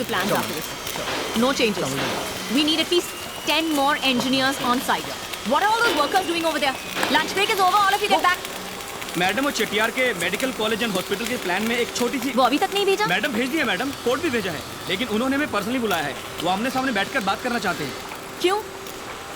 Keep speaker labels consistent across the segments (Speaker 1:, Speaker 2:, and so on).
Speaker 1: to plans after this. No changes. We need at least 10 more engineers on site. What are all those workers doing over there? Lunch break is over. All of you get back.
Speaker 2: Madam वो चेटियार के medical college and hospital के plan में एक छोटी सी
Speaker 1: वो अभी तक नहीं भेजा?
Speaker 2: मैडम भेज दिया मैडम, कोड भी भेजा है, लेकिन उन्होंने हमें पर्सनली बुलाया है। वो आमने सामने बैठकर बात करना चाहते हैं।
Speaker 1: क्यों?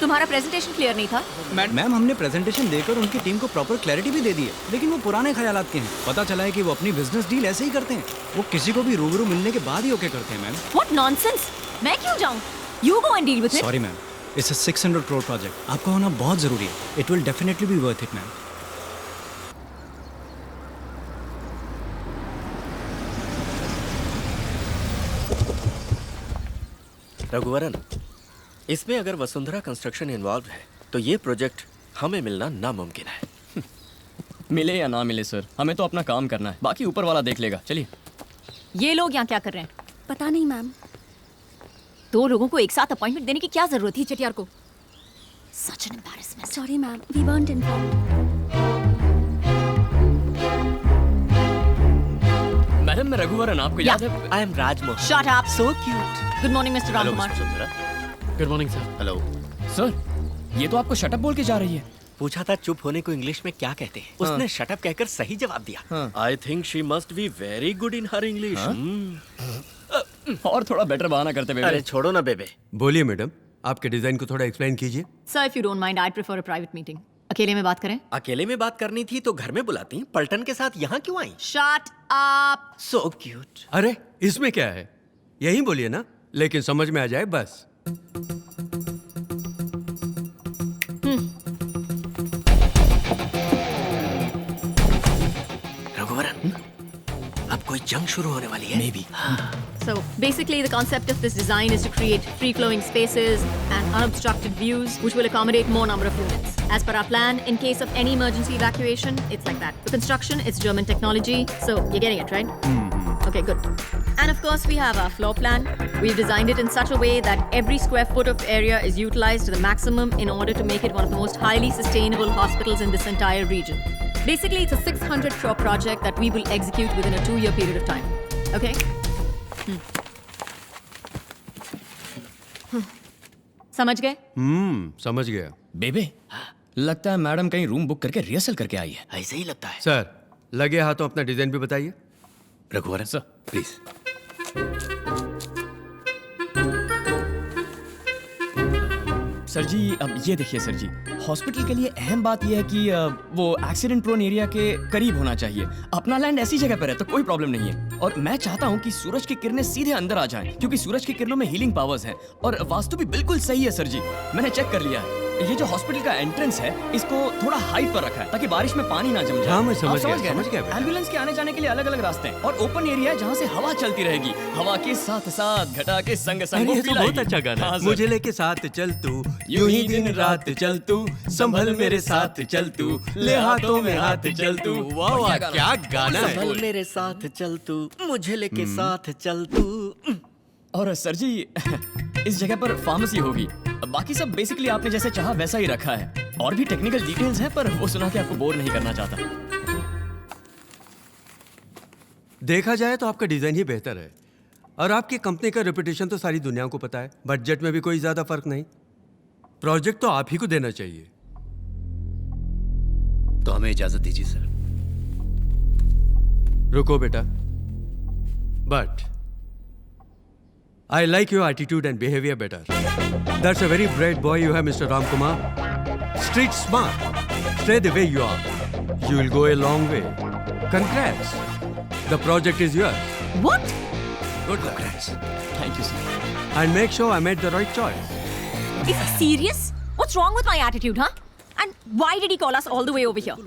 Speaker 1: तुम्हारा प्रेजेंटेशन क्लियर नहीं था?
Speaker 3: मैम हमने प्रेजेंटेशन देकर उनकी टीम को प्रॉपर क्लैरिटी भी दे दी है, लेकिन वो पुराने ख्यालात के हैं। पता चला है कि वो अपनी बिजनेस डील ऐसे ही करते हैं, वो किसी को भी रूबरू मिलने के बाद ही ओके करते हैं। Ma'am
Speaker 1: What nonsense! मैं क्यों जाऊँ? You go and deal with it.
Speaker 3: Sorry ma'am, it's a 600 crore project, आपका होना बहुत जरूरी है। It will definitely be worth it ma'am.
Speaker 4: Raghuvaran, इसमें अगर वसुंधरा कंस्ट्रक्शन इन्वॉल्व है तो ये प्रोजेक्ट हमें मिलना नामुमकिन है।
Speaker 5: मिले या ना मिले सर, हमें तो अपना काम करना है, बाकी ऊपर वाला देख लेगा। चलिए।
Speaker 1: ये लोग यहाँ क्या कर रहे हैं?
Speaker 6: पता नहीं मैम।
Speaker 1: 2 लोगों को एक साथ अपॉइंटमेंट देने की क्या जरूरत थी चेटियार को? Such an embarrassment.
Speaker 6: Sorry ma'am, we weren't informed.
Speaker 5: Madam मैं रघुवरन, आपको याद है?
Speaker 4: I am Rajmohan.
Speaker 1: Shut up.
Speaker 4: So cute.
Speaker 1: Good morning, Mr. Ramkumar.
Speaker 5: Good morning sir.
Speaker 4: Hello.
Speaker 5: Sir, ये तो आपको शटअप बोल के जा रही है।
Speaker 4: पूछा था चुप होने को इंग्लिश में क्या कहते हैं, उसने शटअप कहकर सही जवाब दिया। I think she must be very good in her English.
Speaker 5: और थोड़ा बेटर बहाना करते बेबे।
Speaker 4: अरे छोड़ो ना बेबे।
Speaker 7: बोलिए मैडम, आपके डिजाइन को थोड़ा एक्सप्लेन कीजिए।
Speaker 1: Sir, if you don't mind, I'd prefer a private meeting. अकेले में बात करें?
Speaker 4: अकेले में बात करनी थी तो घर में बुलाती, पलटन के साथ यहाँ क्यों आई?
Speaker 1: Shut up.
Speaker 4: So cute.
Speaker 7: अरे इसमें क्या है, यही बोलिए ना, लेकिन समझ में आ जाए बस।
Speaker 4: रघुवरन, अब कोई जंग शुरू होने वाली है।
Speaker 5: Maybe.
Speaker 1: So basically the concept of this design is to create free-flowing spaces and unobstructed views which will accommodate more number of units. As per our plan, in case of any emergency evacuation, it's like that. The construction is German technology, so you're getting it, right? Okay, good. And of course we have our floor plan. We've designed it in such a way that every square foot of area is utilized to the maximum in order to make it one of the most highly sustainable hospitals in this entire region. Basically, it's a 600 crore project that we will execute within a 2-year period of time. Okay? समझ गए?
Speaker 7: समझ गया।
Speaker 5: बेबे, लगता है madam कहीं room book करके rehearsal करके आई है।
Speaker 4: ऐसे ही लगता है।
Speaker 7: सर, लगे हाथों अपना डिजाइन भी बताइए।
Speaker 4: Raghuvaran
Speaker 5: sir
Speaker 4: please.
Speaker 5: सर जी, अब ये देखिए सर जी, हॉस्पिटल के लिए अहम बात यह है कि वो एक्सीडेंट प्रोन एरिया के करीब होना चाहिए। अपना लैंड ऐसी जगह पर है तो कोई प्रॉब्लम नहीं है, और मैं चाहता हूँ कि सूरज की किरणें सीधे अंदर आ जाएं, क्योंकि सूरज की किरणों में हीलिंग पावर्स हैं, और वास्तु भी बिल्कुल सही है सर जी। मैंने चेक कर लिया है। ये जो हॉस्पिटल का एंट्रेंस है, इसको थोड़ा हाइट पर रखा है ताकि बारिश में पानी ना जम जाए।
Speaker 7: हाँ, मैं
Speaker 5: आप
Speaker 7: समझ गया
Speaker 5: ना? एम्बुलेंस के आने जाने के लिए अलग अलग रास्ते हैं, और ओपन एरिया है जहाँ से हवा चलती रहेगी। हवा के साथ साथ घटा के संग संग
Speaker 7: अरे ये तो बहुत अच्छा गाना है। मुझे लेके साथ चल तू, यूं ही दिन रात चल तू, संभल मेरे साथ चल तू, ले हाथों में हाथ चल तू। वाह वाह, क्या गाना है।
Speaker 4: संभल मेरे साथ चल तू, मुझे लेके साथ चल तू।
Speaker 5: और सर जी, इस जगह पर फार्मेसी होगी। बाकी सब बेसिकली आपने जैसे चाहा वैसा ही रखा है, और भी टेक्निकल डिटेल्स हैं, पर वो सुना के आपको बोर नहीं करना चाहता।
Speaker 7: देखा जाए तो आपका डिजाइन ही बेहतर है, और आपकी कंपनी का रेपुटेशन तो सारी दुनिया को पता है। बजट में भी कोई ज्यादा फर्क नहीं। प्रोजेक्ट तो आप ही को देना चाहिए।
Speaker 4: तो हमें इजाजत दीजिए सर।
Speaker 7: रुको बेटा, but I like your attitude and behavior better. That's a very bright boy you have, Mr. Ramkumar. Street smart. Stay the way you are. You will go a long way. Congrats. The project is yours.
Speaker 1: What?
Speaker 7: Good congrats.
Speaker 5: Thank you sir.
Speaker 7: And make sure I made the right choice.
Speaker 1: Is he serious? What's wrong with my attitude, huh? And why did he call us all the way over here?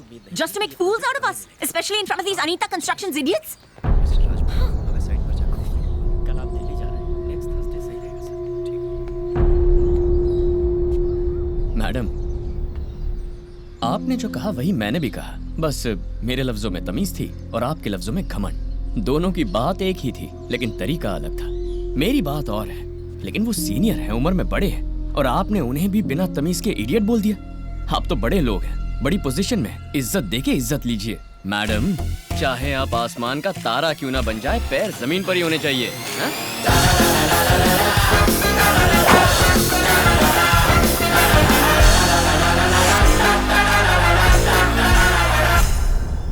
Speaker 1: Just to make fools out of us? Especially in front of these Anita Constructions idiots?
Speaker 5: Madam, आपने जो कहा वही मैंने भी कहा, बस मेरे लफ्जों में तमीज थी और आपके लफ्जों में घमंड। दोनों की बात एक ही थी, लेकिन तरीका अलग था। मेरी बात और है, लेकिन वो सीनियर हैं, उम्र में बड़े हैं, और आपने उन्हें भी बिना तमीज के इडियट बोल दिया। आप तो बड़े लोग हैं, बड़ी पोजीशन में, इज्जत देके इज्जत लीजिए। मैडम, चाहे आप आसमान का तारा क्यों ना बन जाए, पैर जमीन पर ही होने चाहिए। हाँ?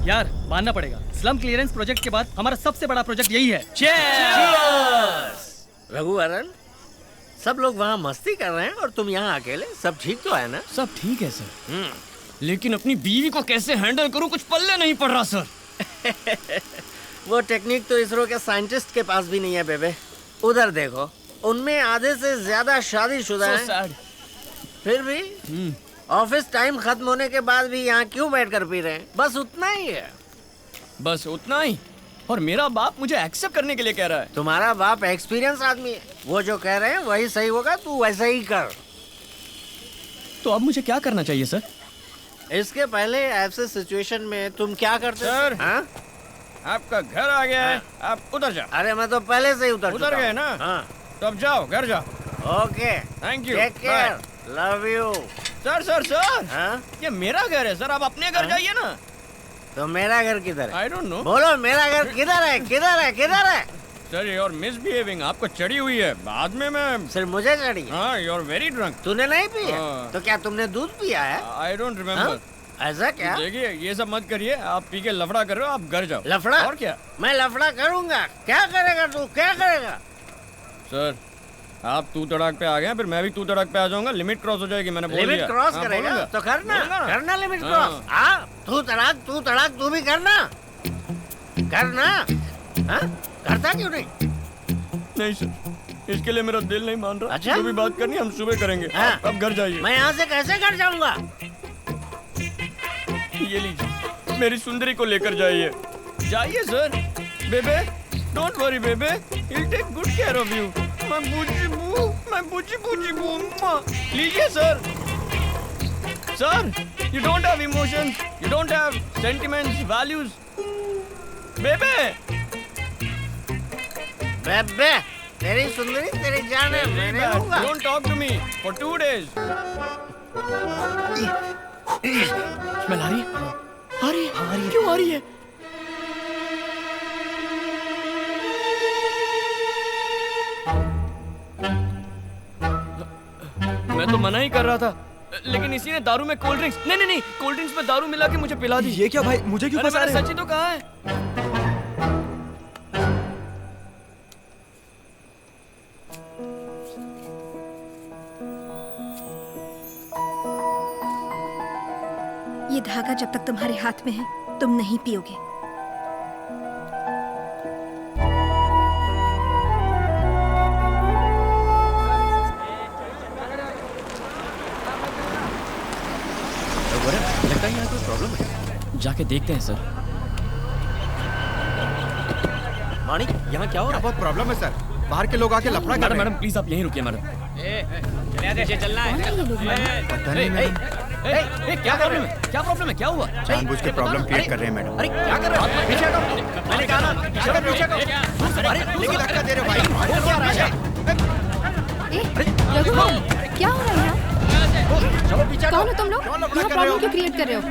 Speaker 2: यार मानना पड़ेगा, स्लम क्लियरेंस प्रोजेक्ट के बाद हमारा सबसे बड़ा प्रोजेक्ट यही है।
Speaker 4: रघुवरन, सब लोग वहाँ मस्ती कर रहे हैं और तुम यहाँ अकेले। सब ठीक तो है ना?
Speaker 5: सब ठीक है सर, लेकिन अपनी बीवी को कैसे हैंडल करूं कुछ पल्ले नहीं पड़ रहा सर।
Speaker 4: वो टेक्निक तो इसरो के साइंटिस्ट के पास भी नहीं है बेबे। उधर देखो, उनमें आधे से ज्यादा शादीशुदा
Speaker 5: So
Speaker 4: हैं।
Speaker 5: sad.
Speaker 4: फिर भी ऑफिस टाइम खत्म होने के बाद भी यहाँ क्यों बैठकर पी रहे हैं? बस उतना ही है।
Speaker 5: बस उतना ही? और मेरा बाप मुझे एक्सेप्ट करने के लिए कह रहा है।
Speaker 4: तुम्हारा बाप एक्सपीरियंस आदमी है, वो जो कह रहे हैं वही सही होगा, तू वैसा ही कर।
Speaker 5: तो अब मुझे क्या करना चाहिए सर?
Speaker 4: इसके पहले ऐसे सिचुएशन में तुम क्या करते?
Speaker 5: सर।
Speaker 4: हाँ?
Speaker 5: आपका घर आ गया है, आप उधर जाओ।
Speaker 4: अरे मैं तो पहले से ही उतर
Speaker 5: उतर
Speaker 4: चुका
Speaker 5: गए
Speaker 4: हूँ।
Speaker 5: ना?
Speaker 4: हाँ।
Speaker 5: तो अब जाओ, घर जाओ।
Speaker 4: Okay,
Speaker 5: thank you.
Speaker 4: Take care, love you.
Speaker 5: Sir sir sir,
Speaker 4: हाँ?
Speaker 5: ये मेरा घर है सर, आप अपने घर जाइए ना।
Speaker 4: तो मेरा घर किधर है?
Speaker 5: I don't know.
Speaker 4: बोलो मेरा घर किधर है? किधर है? किधर है?
Speaker 5: सर यू आर मिसबिहेविंग, आपको चढ़ी हुई है। बाद में मैं
Speaker 4: सिर्फ मुझे चढ़ी?
Speaker 5: हाँ, यू आर वेरी ड्रंक।
Speaker 4: तूने नहीं पिया?
Speaker 5: हाँ।
Speaker 4: तो क्या तुमने दूध पिया है?
Speaker 5: आई डोंट
Speaker 4: हाँ?
Speaker 5: रिमेम्बर।
Speaker 4: ऐसा क्या?
Speaker 5: देखिए ये सब मत करिए, आप पी के लफड़ा कर रहे हो, आप घर जाओ।
Speaker 4: लफड़ा?
Speaker 5: और क्या?
Speaker 4: मैं लफड़ा करूंगा? क्या करेगा तू? क्या करेगा?
Speaker 5: सर आप तू तड़ाक पे आ गए, फिर मैं भी तू तड़ाक पे आ जाऊंगा। लिमिट क्रॉस हो जाएगी, मैंने बोल दिया।
Speaker 4: लिमिट क्रॉस
Speaker 5: हाँ,
Speaker 4: करेगा
Speaker 5: बोलूंगा।
Speaker 4: तो करना,
Speaker 5: बोलूंगा ना।
Speaker 4: करना लिमिट
Speaker 5: हाँ।
Speaker 4: क्रॉस। हाँ, तू तड़ाक तू भी करना, करना। हाँ? करता क्यों नहीं?
Speaker 5: नहीं सर, इसके लिए मेरा दिल नहीं मान रहा।
Speaker 4: अच्छा?
Speaker 5: जो भी बात करनी हम सुबह करेंगे।
Speaker 4: हाँ।
Speaker 5: अब घर जाइए।
Speaker 4: मैं यहाँ से कैसे घर जाऊंगा?
Speaker 5: ये लीजिए, मेरी सुंदरी को लेकर जाइए। जाइए सर। बेबे डोंट वरी बेबे, he'll take good care of you. मैं बूची बू। लीजिए sir. Sir, you don't have emotions, you don't have sentiments, values. बेबे
Speaker 4: बेबे, तेरी सुंदरी तेरी जान है, मैं नहीं लूंगा।
Speaker 5: don't talk to me for 2 days. Smell आ रही है? आ रही है? क्यों आ रही है? मैं तो मना ही कर रहा था, लेकिन इसी ने दारू में कोल्ड ड्रिंक्स नहीं, कोल्ड ड्रिंक्स में दारू मिला के मुझे पिला दी।
Speaker 3: ये क्या भाई, मुझे क्यों
Speaker 5: अरे
Speaker 3: फंसा
Speaker 5: मैंने
Speaker 3: रहे हो?
Speaker 5: सच ही तो कहा है।
Speaker 6: ये धागा जब तक तुम्हारे हाथ में है, तुम नहीं पियोगे।
Speaker 4: लगता है यहाँ कोई प्रॉब्लम है।
Speaker 5: जाके देखते हैं सर।
Speaker 4: मानिक, यहाँ क्या हो रहा है?
Speaker 8: बहुत प्रॉब्लम है सर, बाहर के लोग आके लफड़ा कर
Speaker 5: मैडम
Speaker 8: रहे हैं।
Speaker 5: मैडम प्लीज आप यहीं रुकिए मैडम।
Speaker 6: कौन है ये लोग?
Speaker 8: पता नहीं मैडम,
Speaker 5: क्या प्रॉब्लम है? क्या प्रॉब्लम है? क्या हुआ?
Speaker 8: जानबूझ के प्रॉब्लम क्रिएट कर रहे हैं मैडम।
Speaker 5: अरे क्या कर रहे हो? पीछे हटो। मैंने कहा ना पीछे हटो। अरे
Speaker 8: लेकिन धक्का दे रहे भाई।
Speaker 6: रघुवरन, क्या हो रहा है यहाँ?
Speaker 8: चलो पीछे
Speaker 6: कौन हो तुम लोग?
Speaker 8: क्यों लफड़ा
Speaker 6: यहाँ
Speaker 8: कर रहे हो?
Speaker 6: प्रॉब्लम क्यों क्रिएट कर रहे हो?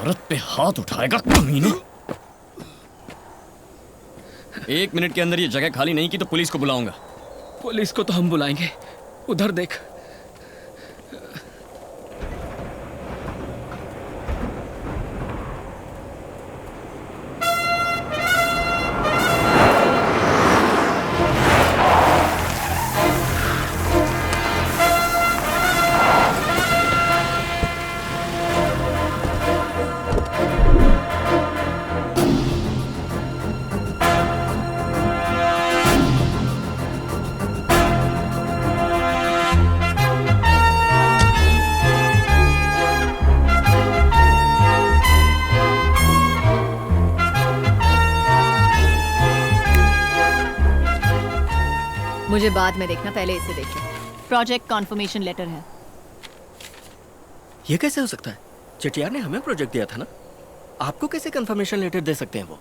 Speaker 5: औरत पे हाथ उठाएगा कमीने। 1 मिनट के अंदर ये जगह खाली नहीं की तो पुलिस को बुलाऊंगा।
Speaker 2: पुलिस को तो हम बुलाएंगे, उधर देख।
Speaker 1: मुझे बाद में देखना, पहले इसे देखो। प्रोजेक्ट कॉन्फर्मेशन लेटर है।
Speaker 4: ये कैसे हो सकता है? चटियार ने हमें प्रोजेक्ट दिया था ना, आपको कैसे कंफर्मेशन लेटर दे सकते हैं वो?